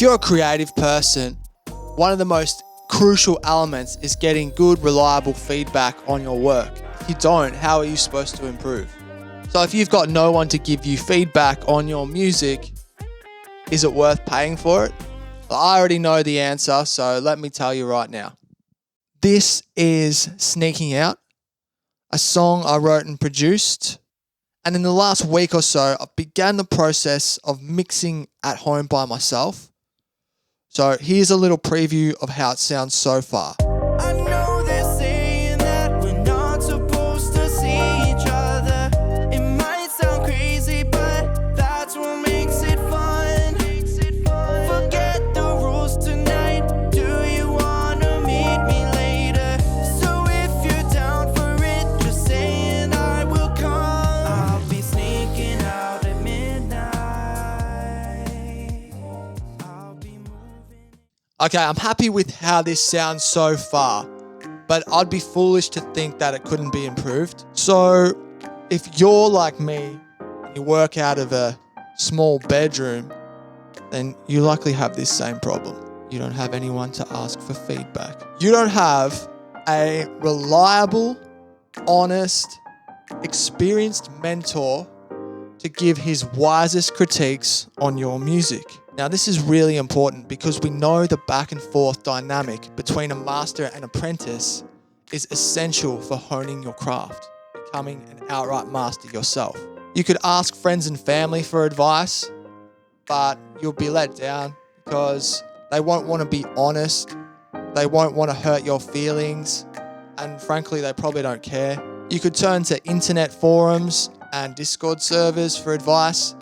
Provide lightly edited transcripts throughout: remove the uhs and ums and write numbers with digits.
If you're a creative person, one of the most crucial elements is getting good, reliable feedback on your work. If you don't, how are you supposed to improve? So if you've got no one to give you feedback on your music, is it worth paying for it? Well, I already know the answer, so let me tell you right now. This is Sneaking Out, a song I wrote and produced. And in the last week or so, I began the process of mixing at home by myself. So here's a little preview of how it sounds so far. I know they're saying that we're not supposed to see each other. It might sound crazy, but that's what makes it fun. Forget the rules tonight. Do you wanna meet me later? So if you're down for it, just say and I will come. I'll be sneaking out at midnight. I'll be moving. Okay, I'm happy with how this sounds so far, but I'd be foolish to think that it couldn't be improved. So if you're like me, and you work out of a small bedroom, then you likely have this same problem. You don't have anyone to ask for feedback. You don't have a reliable, honest, experienced mentor to give his wisest critiques on your music. Now, this is really important because we know the back and forth dynamic between a master and apprentice is essential for honing your craft, becoming an outright master yourself. You could ask friends and family for advice, but you'll be let down because they won't want to be honest, they won't want to hurt your feelings, and frankly, they probably don't care. You could turn to internet forums and Discord servers for advice,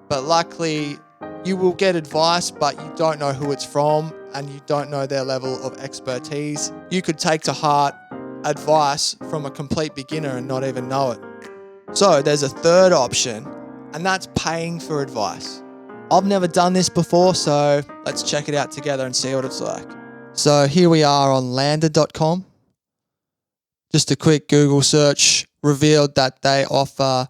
but luckily, you will get advice, but you don't know who it's from and you don't know their level of expertise. You could take to heart advice from a complete beginner and not even know it. So there's a third option, and that's paying for advice. I've never done this before, so let's check it out together and see what it's like. So here we are on lander.com. Just a quick Google search revealed that they offer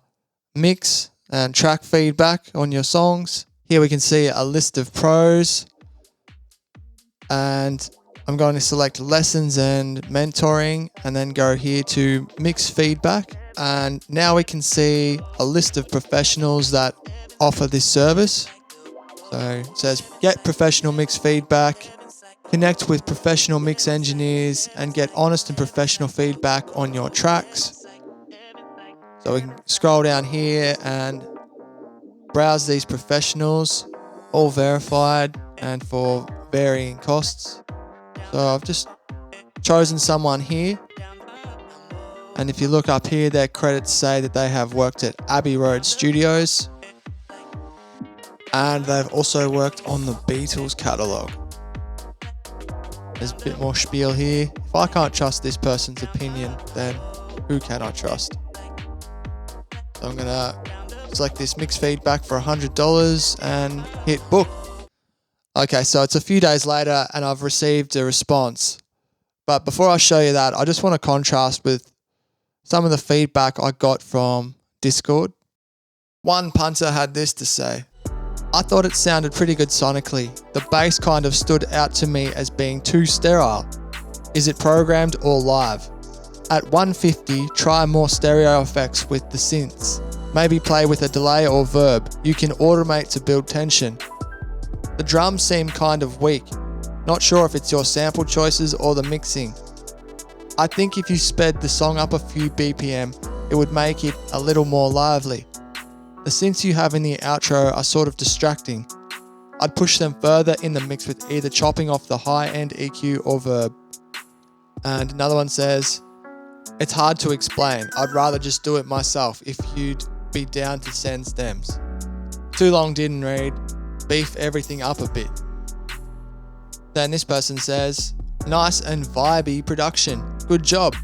mix and track feedback on your songs. Here we can see a list of pros, and I'm going to select lessons and mentoring and then go here to mix feedback. And now we can see a list of professionals that offer this service. So it says get professional mix feedback, connect with professional mix engineers and get honest and professional feedback on your tracks. So we can scroll down here and browse these professionals, all verified and for varying costs. So I've just chosen someone here. And if you look up here, their credits say that they have worked at Abbey Road Studios. And they've also worked on the Beatles catalogue. There's a bit more spiel here. If I can't trust this person's opinion, then who can I trust? So I'm going to select this mix feedback for $100 and hit book. Okay, so it's a few days later and I've received a response. But before I show you that, I just want to contrast with some of the feedback I got from Discord. One punter had this to say: I thought it sounded pretty good sonically. The bass kind of stood out to me as being too sterile. Is it programmed or live? At 150, try more stereo effects with the synths. Maybe play with a delay or verb. You can automate to build tension. The drums seem kind of weak. Not sure if it's your sample choices or the mixing. I think if you sped the song up a few BPM, it would make it a little more lively. The synths you have in the outro are sort of distracting. I'd push them further in the mix with either chopping off the high-end EQ or verb. And another one says, it's hard to explain. I'd rather just do it myself if you'd be down to send stems. Too long didn't read. Beef everything up a bit. Then this person says, nice and vibey production. Good job.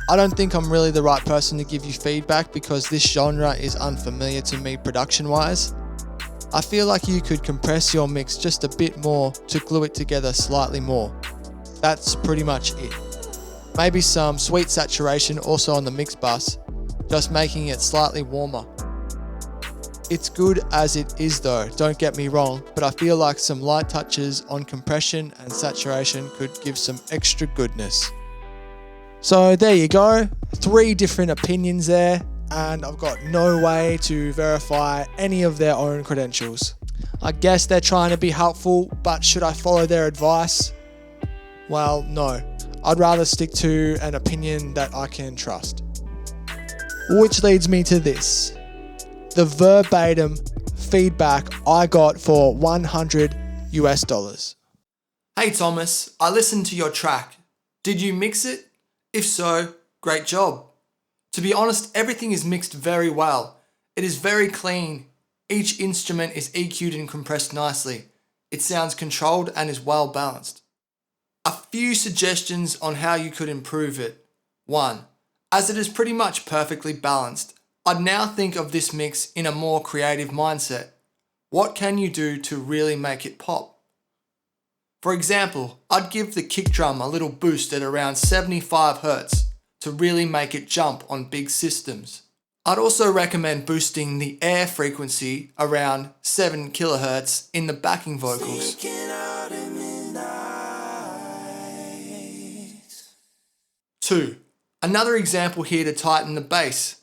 I don't think I'm really the right person to give you feedback because this genre is unfamiliar to me production-wise. I feel like you could compress your mix just a bit more to glue it together slightly more. That's pretty much it. Maybe some sweet saturation also on the mix bus, just making it slightly warmer. It's good as it is though, don't get me wrong, but I feel like some light touches on compression and saturation could give some extra goodness. So there you go, 3 different opinions there, and I've got no way to verify any of their own credentials. I guess they're trying to be helpful, but should I follow their advice? Well, no. I'd rather stick to an opinion that I can trust. Which leads me to this. The verbatim feedback I got for $100. Hey Thomas, I listened to your track. Did you mix it? If so, great job. To be honest, everything is mixed very well. It is very clean. Each instrument is EQ'd and compressed nicely. It sounds controlled and is well balanced. A few suggestions on how you could improve it. 1. As it is pretty much perfectly balanced, I'd now think of this mix in a more creative mindset. What can you do to really make it pop? For example, I'd give the kick drum a little boost at around 75 Hz to really make it jump on big systems. I'd also recommend boosting the air frequency around 7 kHz in the backing vocals. 2. Another example here to tighten the bass,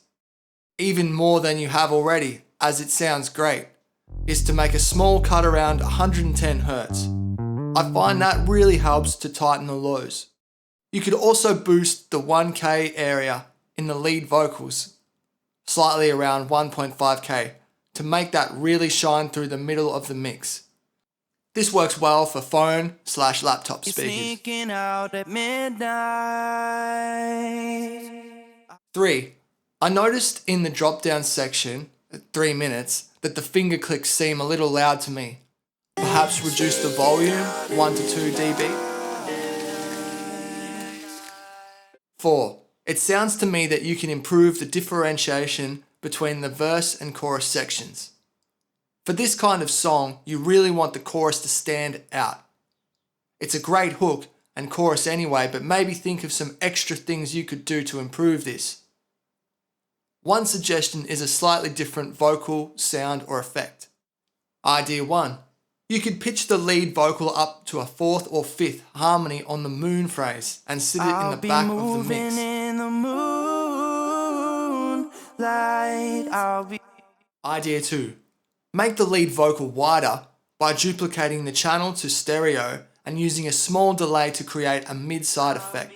even more than you have already, as it sounds great, is to make a small cut around 110 Hz. I find that really helps to tighten the lows. You could also boost the 1K area in the lead vocals, slightly around 1.5K, to make that really shine through the middle of the mix. This works well for phone/laptop speakers. Sneaking out at midnight. 3. I noticed in the drop down section at 3 minutes that the finger clicks seem a little loud to me. Perhaps reduce the volume 1 to 2 dB. 4. It sounds to me that you can improve the differentiation between the verse and chorus sections. For this kind of song, you really want the chorus to stand out. It's a great hook and chorus anyway, but maybe think of some extra things you could do to improve this. One suggestion is a slightly different vocal, sound or effect. Idea 1. You could pitch the lead vocal up to a 4th or 5th harmony on the moon phrase and sit it in the back of the mix. In the moonlight, Idea 2. Make the lead vocal wider by duplicating the channel to stereo and using a small delay to create a mid-side effect.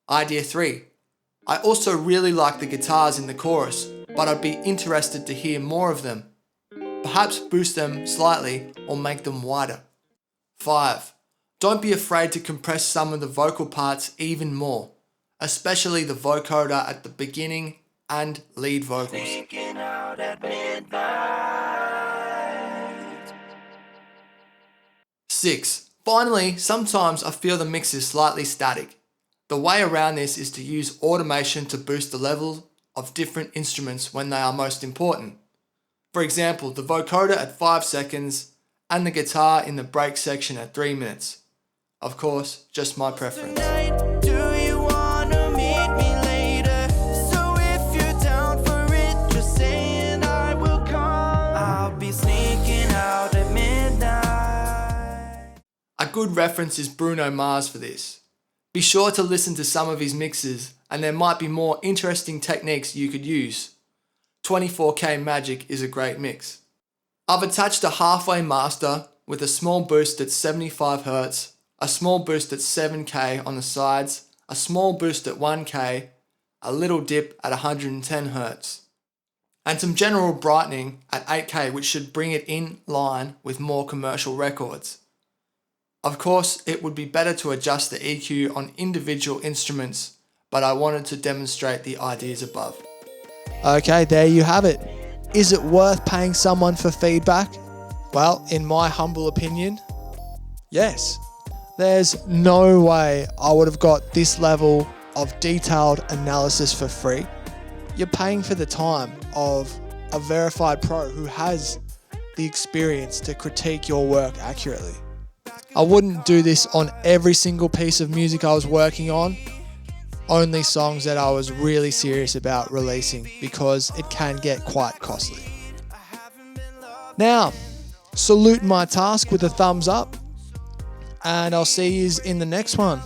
Idea 3. I also really like the guitars in the chorus, but I'd be interested to hear more of them. Perhaps boost them slightly or make them wider. 5. Don't be afraid to compress some of the vocal parts even more, especially the vocoder at the beginning and lead vocals. 6. Finally, sometimes I feel the mix is slightly static. The way around this is to use automation to boost the level of different instruments when they are most important. For example, the vocoder at 5 seconds and the guitar in the break section at 3 minutes. Of course, just my preference. do you wanna meet me later? So if you're down for it, just say and I will come. I'll be sneaking out at midnight. A good reference is Bruno Mars for this. Be sure to listen to some of his mixes and there might be more interesting techniques you could use. 24K Magic is a great mix. I've attached a halfway master with a small boost at 75 Hz, a small boost at 7K on the sides, a small boost at 1K, a little dip at 110 Hz, and some general brightening at 8K, which should bring it in line with more commercial records. Of course, it would be better to adjust the EQ on individual instruments, but I wanted to demonstrate the ideas above. Okay, there you have it. Is it worth paying someone for feedback? Well, in my humble opinion, yes. There's no way I would have got this level of detailed analysis for free. You're paying for the time of a verified pro who has the experience to critique your work accurately. I wouldn't do this on every single piece of music I was working on only songs that I was really serious about releasing because it can get quite costly. Now, salute my task with a thumbs up, and I'll see you in the next one.